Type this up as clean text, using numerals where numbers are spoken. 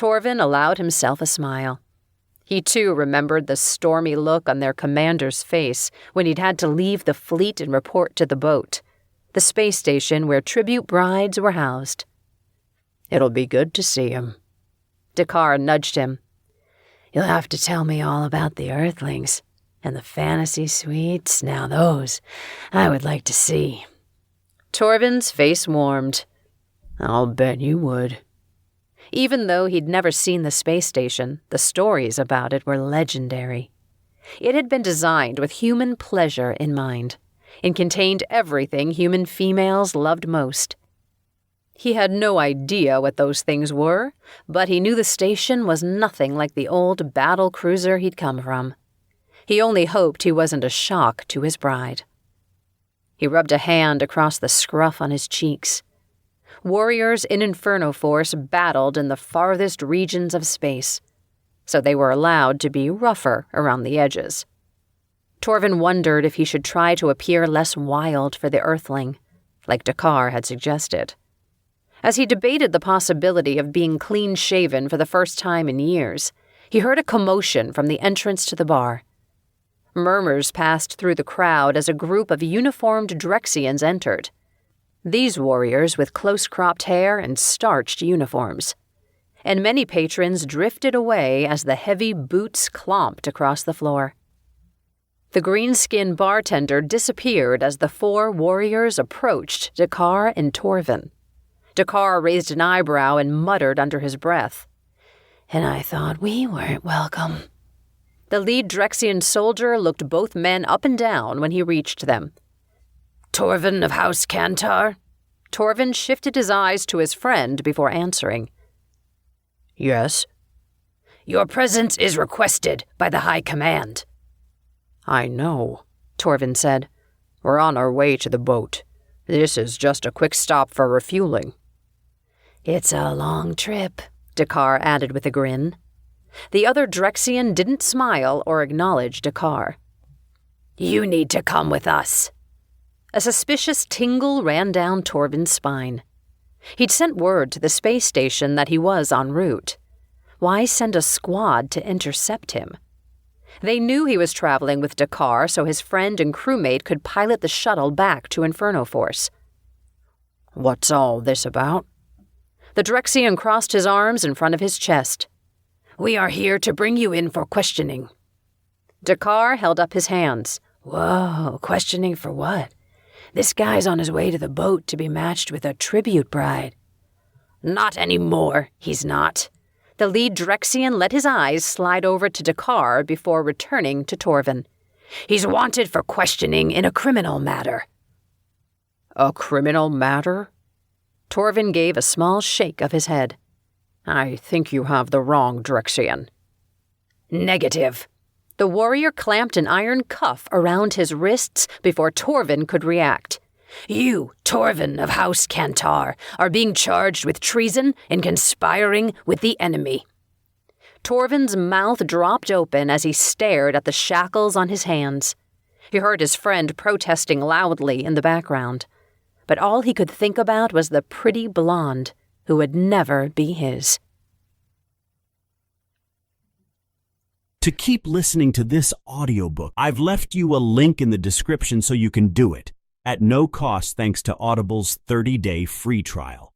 Torvin allowed himself a smile. He too remembered the stormy look on their commander's face when he'd had to leave the fleet and report to the boat, the space station where tribute brides were housed. "It'll be good to see him." Dakar nudged him. "You'll have to tell me all about the Earthlings and the fantasy suites. Now those I would like to see." Torvin's face warmed. "I'll bet you would." Even though he'd never seen the space station, the stories about it were legendary. It had been designed with human pleasure in mind, and contained everything human females loved most. He had no idea what those things were, but he knew the station was nothing like the old battle cruiser he'd come from. He only hoped he wasn't a shock to his bride. He rubbed a hand across the scruff on his cheeks. Warriors in Inferno Force battled in the farthest regions of space, so they were allowed to be rougher around the edges. Torvin wondered if he should try to appear less wild for the Earthling, like Dakar had suggested. As he debated the possibility of being clean-shaven for the first time in years, he heard a commotion from the entrance to the bar. Murmurs passed through the crowd as a group of uniformed Drexians entered. These warriors with close-cropped hair and starched uniforms. And many patrons drifted away as the heavy boots clomped across the floor. The green-skinned bartender disappeared as the four warriors approached Dakar and Torvin. Dakar raised an eyebrow and muttered under his breath. "And I thought we weren't welcome." The lead Drexian soldier looked both men up and down when he reached them. "Torvin of House Kantar?" Torvin shifted his eyes to his friend before answering. "Yes." "Your presence is requested by the High Command." "I know," Torvin said. "We're on our way to the boat. This is just a quick stop for refueling." "It's a long trip," Dakar added with a grin. The other Drexian didn't smile or acknowledge Dakar. "You need to come with us." A suspicious tingle ran down Torvin's spine. He'd sent word to the space station that he was en route. Why send a squad to intercept him? They knew he was traveling with Dakar so his friend and crewmate could pilot the shuttle back to Inferno Force. "What's all this about?" The Drexian crossed his arms in front of his chest. "We are here to bring you in for questioning." Dakar held up his hands. "Whoa, questioning for what? This guy's on his way to the boat to be matched with a tribute bride." "Not anymore, he's not." The lead Drexian let his eyes slide over to Dakar before returning to Torvin. "He's wanted for questioning in a criminal matter." "A criminal matter?" Torvin gave a small shake of his head. "I think you have the wrong Drexian." "Negative." The warrior clamped an iron cuff around his wrists before Torvin could react. "You, Torvin of House Kantar, are being charged with treason and conspiring with the enemy." Torvin's mouth dropped open as he stared at the shackles on his hands. He heard his friend protesting loudly in the background, but all he could think about was the pretty blonde who would never be his. To keep listening to this audiobook, I've left you a link in the description so you can do it, at no cost thanks to Audible's 30-day free trial.